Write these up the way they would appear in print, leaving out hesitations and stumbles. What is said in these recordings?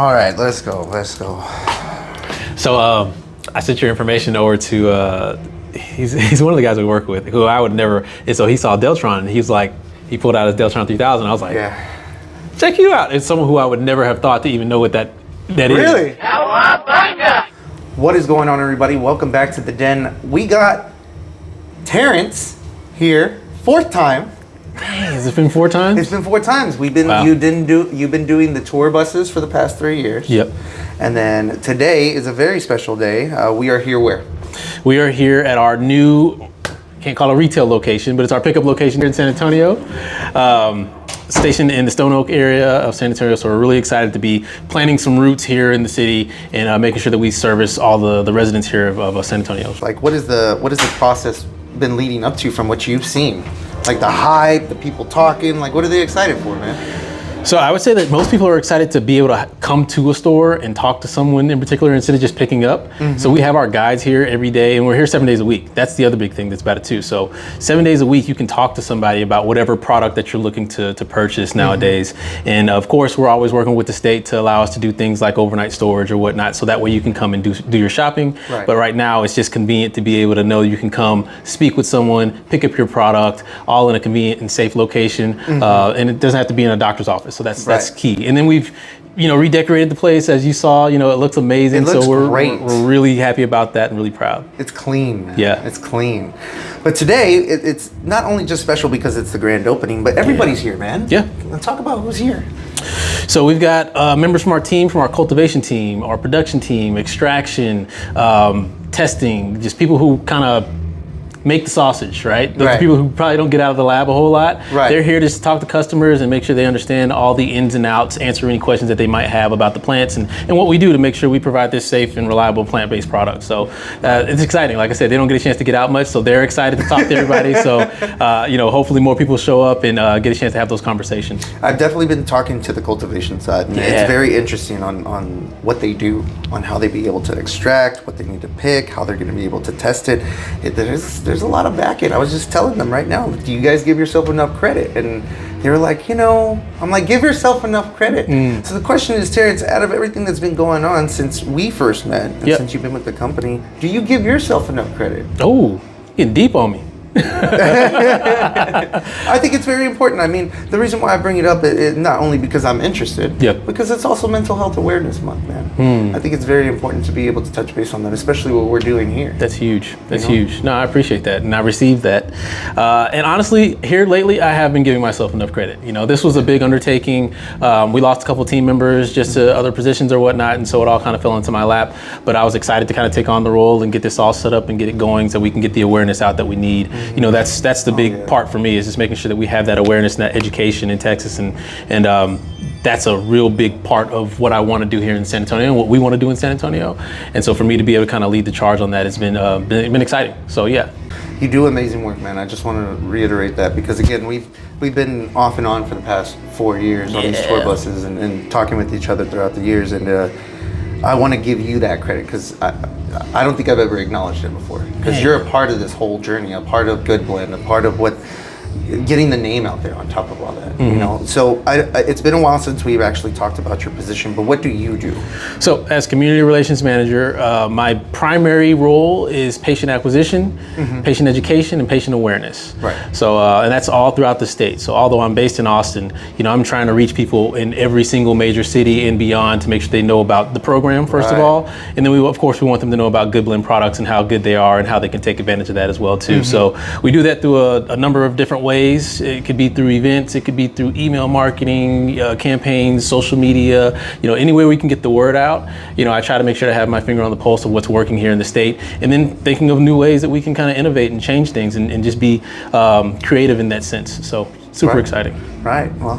All right, let's go. So I sent your information over to, he's one of the guys we work with, who I would never, and so he saw Deltron, and he pulled out his Deltron 3000. I was like, Yeah. check you out. It's someone who I would never have thought to even know what that is. Really? What is going on, everybody? Welcome back to the Den. We got Terrence here, fourth time. Dang, has it been 4 times? It's been 4 times. You've been doing the tour buses for the past 3 years. Yep. And then today is a very special day. We are here where? We are here at our new, can't call it a retail location, but it's our pickup location here in San Antonio. Stationed in the Stone Oak area of San Antonio, so we're really excited to be planting some roots here in the city and making sure that we service all the residents here of San Antonio. Like, what is the process been leading up to from what you've seen? Like the hype, the people talking, like what are they excited for, man? So I would say that most people are excited to be able to come to a store and talk to someone in particular instead of just picking up. Mm-hmm. So we have our guides here every day, and we're here 7 days a week. That's the other big thing that's about it too. So 7 days a week, you can talk to somebody about whatever product that you're looking to purchase nowadays. Mm-hmm. And of course, we're always working with the state to allow us to do things like overnight storage or whatnot. So that way you can come and do your shopping. Right. But right now, it's just convenient to be able to know you can come speak with someone, pick up your product, all in a convenient and safe location. Mm-hmm. And it doesn't have to be in a doctor's office. So that's key. And then we've, redecorated the place, as you saw. It looks amazing. It looks great. We're really happy about that and really proud. It's clean, man. Yeah. It's clean. But today, it's not only just special because it's the grand opening, but everybody's here, man. Yeah. Let's talk about who's here. So we've got members from our team, from our cultivation team, our production team, extraction, testing, just people who kind of make the sausage, right? Those are people who probably don't get out of the lab a whole lot. Right. They're here to talk to customers and make sure they understand all the ins and outs, answer any questions that they might have about the plants and what we do to make sure we provide this safe and reliable plant-based product. So it's exciting. Like I said, they don't get a chance to get out much, so they're excited to talk to everybody. So, hopefully more people show up and get a chance to have those conversations. I've definitely been talking to the cultivation side, and it's very interesting on what they do, on how they be able to extract, what they need to pick, how they're going to be able to test it. There's a lot of backing. I was just telling them right now, do you guys give yourself enough credit? And they were like, I'm like, give yourself enough credit. So the question is, Terrence, out of everything that's been going on since we first met, and since you've been with the company, do you give yourself enough credit? Oh, getting deep on me. I think it's very important. I mean, the reason why I bring it up is not only because I'm interested, because it's also Mental Health Awareness Month, man. I think it's very important to be able to touch base on that, especially what we're doing here. That's huge. That's huge. No, I appreciate that, and I received that. And honestly, here lately, I have been giving myself enough credit. This was a big undertaking. We lost a couple team members just to other positions or whatnot, and so it all kind of fell into my lap. But I was excited to kind of take on the role and get this all set up and get it going so we can get the awareness out that we need. That's the big part for me, is just making sure that we have that awareness and that education in Texas, and that's a real big part of what I want to do here in San Antonio and what we want to do in San Antonio. And so for me to be able to kind of lead the charge on that has been exciting. So yeah. You do amazing work, man. I just want to reiterate that because again, we've been off and on for the past 4 years on these tour buses and talking with each other throughout the years, and I want to give you that credit because I don't think I've ever acknowledged it before, because you're a part of this whole journey, a part of Goodblend, a part of getting the name out there on top of all that. So it's been a while since we've actually talked about your position, but what do you do? So as community relations manager, my primary role is patient acquisition, patient education, and patient awareness. Right. So and that's all throughout the state. So although I'm based in Austin, I'm trying to reach people in every single major city and beyond to make sure they know about the program first of all, and then we want them to know about Goodblend products and how good they are and how they can take advantage of that as well too. So we do that through a number of different ways. It could be through events, it could be through email marketing, campaigns, social media, any way we can get the word out. I try to make sure to have my finger on the pulse of what's working here in the state, and then thinking of new ways that we can kind of innovate and change things and just be creative in that sense. So super exciting. Right. Well,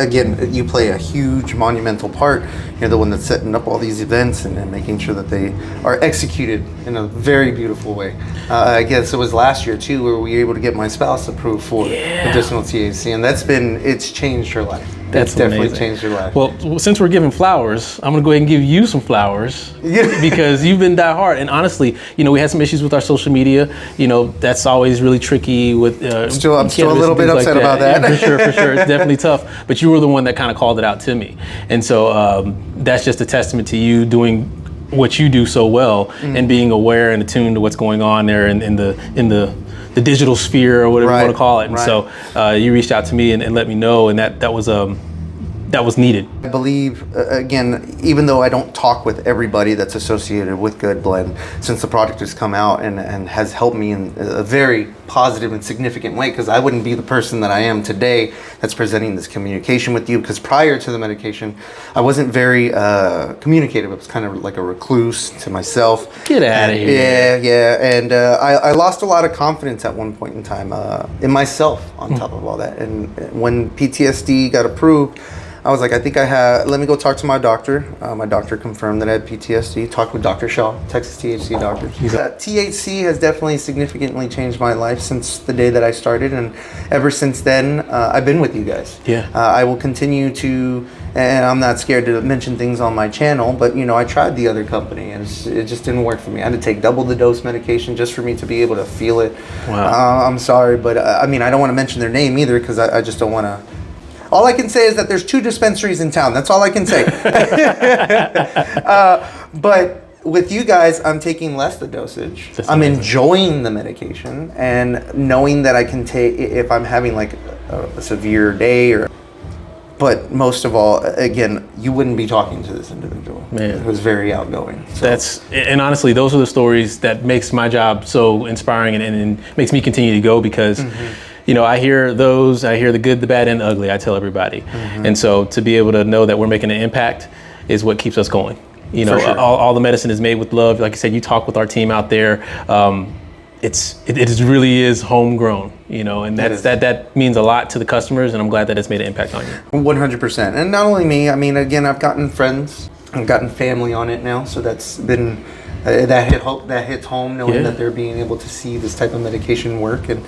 again, you play a huge monumental part. You're the one that's setting up all these events and making sure that they are executed in a very beautiful way. I guess it was last year too where we were able to get my spouse approved for medicinal THC, and it's changed her life. It's definitely changed your life. Well, since we're giving flowers, I'm gonna go ahead and give you some flowers because you've been die hard. And honestly, we had some issues with our social media. That's always really tricky with. I'm still a little bit upset about that. Yeah, for sure. It's definitely tough. But you were the one that kind of called it out to me, and so that's just a testament to you doing what you do so well and being aware and attuned to what's going on there in the digital sphere or whatever you want to call it. And so you reached out to me and let me know, and that was needed. I believe, again, even though I don't talk with everybody that's associated with Goodblend, since the product has come out and has helped me in a very positive and significant way, because I wouldn't be the person that I am today that's presenting this communication with you, because prior to the medication, I wasn't very communicative. I was kind of like a recluse to myself. Get out of here. Yeah. And I lost a lot of confidence at one point in time in myself on top of all that. And when PTSD got approved, I was like, I think I have, let me go talk to my doctor. My doctor confirmed that I had PTSD. Talked with Dr. Shaw, Texas THC doctor. THC has definitely significantly changed my life since the day that I started. And ever since then, I've been with you guys. Yeah. I will continue to, and I'm not scared to mention things on my channel, but I tried the other company and it just didn't work for me. I had to take double the dose medication just for me to be able to feel it. Wow. I'm sorry, but I don't want to mention their name either, because I just don't want to. All I can say is that there's 2 dispensaries in town. That's all I can say. But with you guys, I'm taking less the dosage. I'm enjoying the medication and knowing that I can take if I'm having like a severe day But most of all, again, you wouldn't be talking to this individual. Man. It was very outgoing. So. And honestly, those are the stories that makes my job so inspiring and makes me continue to go, because I hear the good, the bad, and the ugly. I tell everybody. And so to be able to know that we're making an impact is what keeps us going. Sure. all the medicine is made with love. Like I said, you talk with our team out there. It really is homegrown, and that means a lot to the customers, and I'm glad that it's made an impact on you. 100%. And not only me, again, I've gotten friends, I've gotten family on it now, so that's been that hits home, knowing that they're being able to see this type of medication work, and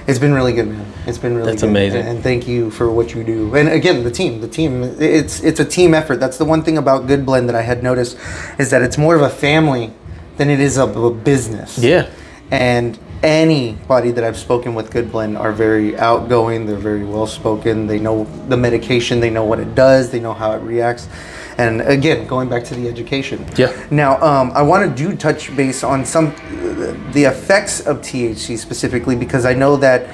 it's been really good, man. It's been really That's good. amazing. And thank you for what you do. And again, the team, it's a team effort. That's the one thing about Goodblend that I had noticed, is that it's more of a family than it is of a business. Yeah. And anybody that I've spoken with Goodblend are very outgoing. They're very well spoken. They know the medication. They know what it does. They know how it reacts. And again, going back to the education. Yeah. Now, I want to touch base on the effects of THC specifically, because I know that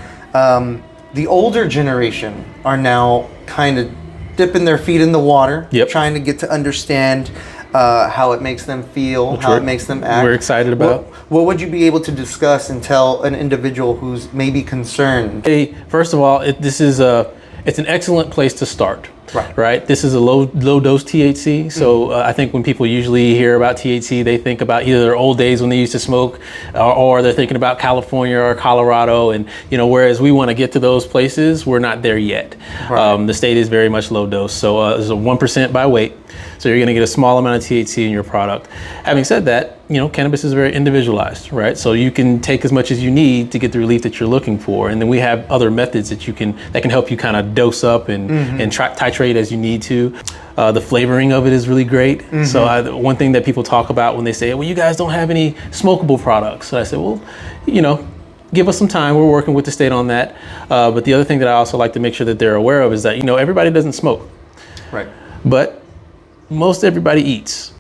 the older generation are now kind of dipping their feet in the water, trying to get to understand how it makes them feel, how it makes them act. We're excited about. What would you be able to discuss and tell an individual who's maybe concerned? Hey, first of all, it's an excellent place to start. Right. This is a low dose THC. So I think when people usually hear about THC, they think about either their old days when they used to smoke, or they're thinking about California or Colorado. And whereas we want to get to those places, we're not there yet. The state is very much low dose. So it's a 1% by weight. So you're going to get a small amount of THC in your product. Having said that, cannabis is very individualized, right? So you can take as much as you need to get the relief that you're looking for. And then we have other methods that can help you kind of dose up and titrate as you need to. The flavoring of it is really great. So one thing that people talk about when they say, well, you guys don't have any smokable products. So I say, well, give us some time. We're working with the state on that. But the other thing that I also like to make sure that they're aware of is that, everybody doesn't smoke. Right. But most everybody eats.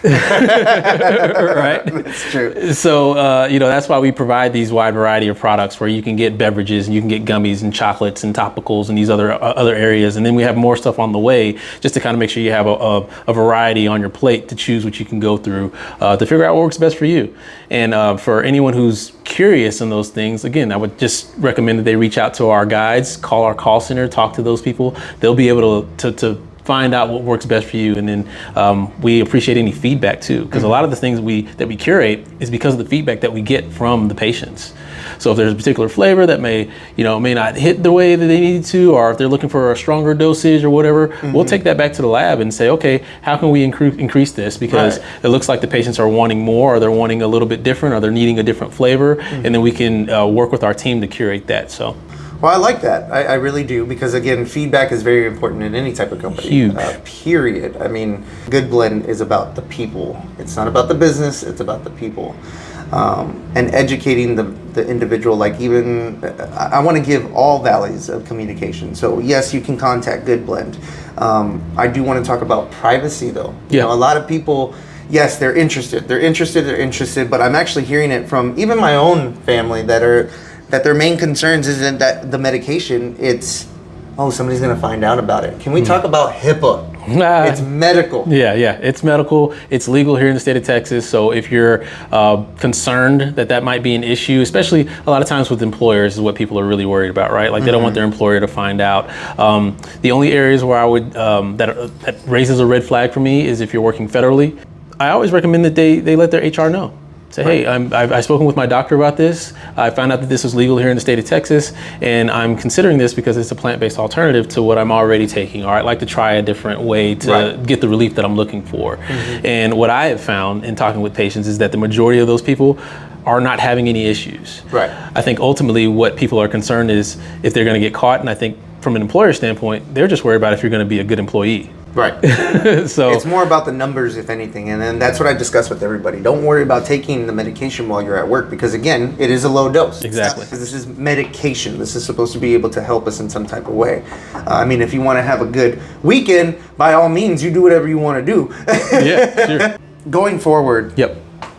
Right? That's true. So, that's why we provide these wide variety of products where you can get beverages and you can get gummies and chocolates and topicals and these other areas. And then we have more stuff on the way just to kind of make sure you have a variety on your plate to choose what you can go through to figure out what works best for you. And for anyone who's curious in those things, again, I would just recommend that they reach out to our guides, call our call center, talk to those people. They'll be able to find out what works best for you, and then we appreciate any feedback too, because a lot of the things that we curate is because of the feedback that we get from the patients. So if there's a particular flavor that may not hit the way that they need to, or if they're looking for a stronger dosage or whatever, we'll take that back to the lab and say, okay, how can we increase this? Because it looks like the patients are wanting more, or they're wanting a little bit different, or they're needing a different flavor, and then we can work with our team to curate that. So. Well, I like that. I really do, because again, feedback is very important in any type of company. Huge. Period. I mean, Goodblend is about the people. It's not about the business. It's about the people. And educating the individual. Like, even I want to give all valleys of communication. So yes, you can contact Goodblend. I do want to talk about privacy, though. You know, a lot of people, yes, they're interested, but I'm actually hearing it from even my own family that their main concerns isn't that the medication, it's, oh, somebody's going to find out about it. Can we talk about HIPAA? It's medical. Yeah, it's medical. It's legal here in the state of Texas. So if you're concerned that might be an issue, especially a lot of times with employers, is what people are really worried about, right? Like, they don't want their employer to find out. The only areas where I would that raises a red flag for me is if you're working federally. I always recommend that they let their HR know. Say, hey, I've spoken with my doctor about this. I found out that this is legal here in the state of Texas, and I'm considering this because it's a plant-based alternative to what I'm already taking, or I'd like to try a different way to get the relief that I'm looking for. And what I have found in talking with patients is that the majority of those people are not having any issues. I think ultimately what people are concerned is if they're going to get caught, and I think from an employer standpoint, they're just worried about if you're going to be a good employee. So it's more about the numbers, if anything, and then that's what I discuss with everybody. Don't worry about taking the medication while you're at work, because again, it is a low dose. Exactly. This is medication. This is supposed to be able to help us in some type of way. I mean, if you want to have a good weekend, by all means, you do whatever you want to do. Sure. Going forward.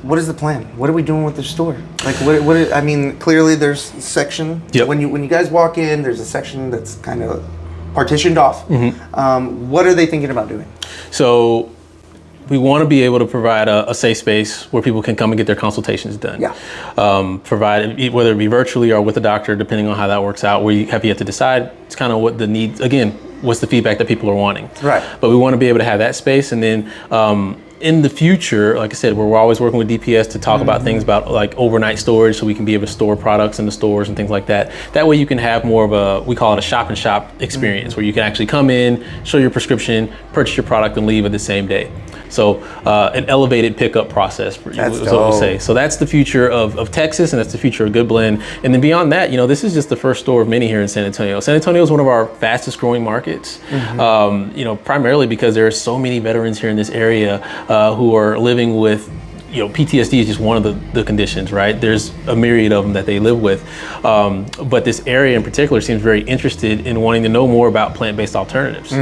What is the plan? What are we doing with the store? Like, I mean, clearly there's section. When you guys walk in, there's a section that's kind of partitioned off. What are they thinking about doing? So we want to be able to provide a safe space where people can come and get their consultations done. Provide, whether it be virtually or with a doctor, depending on how that works out. We have yet to decide. It's kind of what the needs, again, what's the feedback that people are wanting. But we want to be able to have that space. And then in the future, like I said, we're always working with DPS to talk about things about like overnight storage, so we can be able to store products in the stores and things like that. That way you can have more of we call it a shop and shop experience, where you can actually come in, show your prescription, purchase your product, and leave it the same day. So an elevated pickup process, is what we say. So that's the future of Texas, and that's the future of Goodblend. And then beyond that, you know, this is just the first store of many here in San Antonio. San Antonio is one of our fastest growing markets, you know, primarily because there are so many veterans here in this area who are living with, you know, PTSD is just one of the conditions, right? There's a myriad of them that they live with. But this area in particular seems very interested in wanting to know more about plant-based alternatives.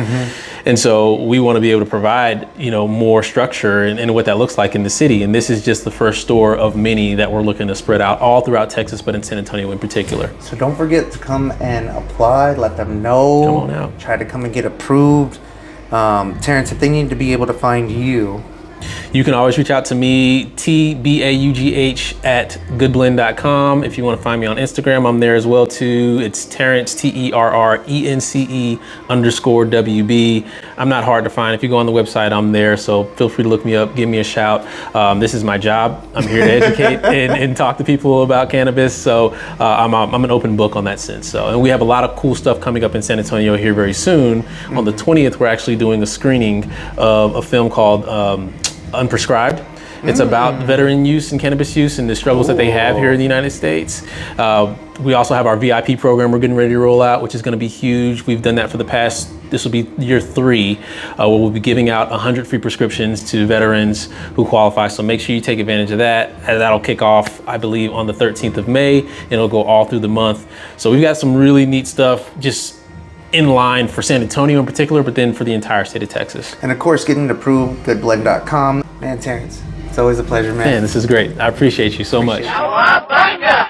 And so we want to be able to provide, you know, more structure and what that looks like in the city. And this is just the first store of many that we're looking to spread out all throughout Texas, but in San Antonio in particular. So don't forget to come and apply, let them know. Come on out. Try to come and get approved. Terrence, if they need to be able to find you, you can always reach out to me, TBAUGH at goodblend.com. If you want to find me on Instagram, I'm there as well too. It's Terrence, TERRENCE_WB. I'm not hard to find. If you go on the website, I'm there. So feel free to look me up, give me a shout. This is my job. I'm here to educate and talk to people about cannabis. So I'm an open book on that sense. So, and we have a lot of cool stuff coming up in San Antonio here very soon. On the 20th, we're actually doing a screening of a film called Unprescribed. It's about veteran use and cannabis use and the struggles that they have here in the United States. We also have our VIP program we're getting ready to roll out, which is going to be huge. We've done that for the past, this will be year 3, where we'll be giving out 100 free prescriptions to veterans who qualify. So make sure you take advantage of that. And that'll kick off, I believe, on the 13th of May, and it'll go all through the month. So we've got some really neat stuff just in line for San Antonio in particular, but then for the entire state of Texas. And of course, getting approved, goodblend.com. Man, Terrence, it's always a pleasure, man. Man, this is great. I appreciate you so much. It.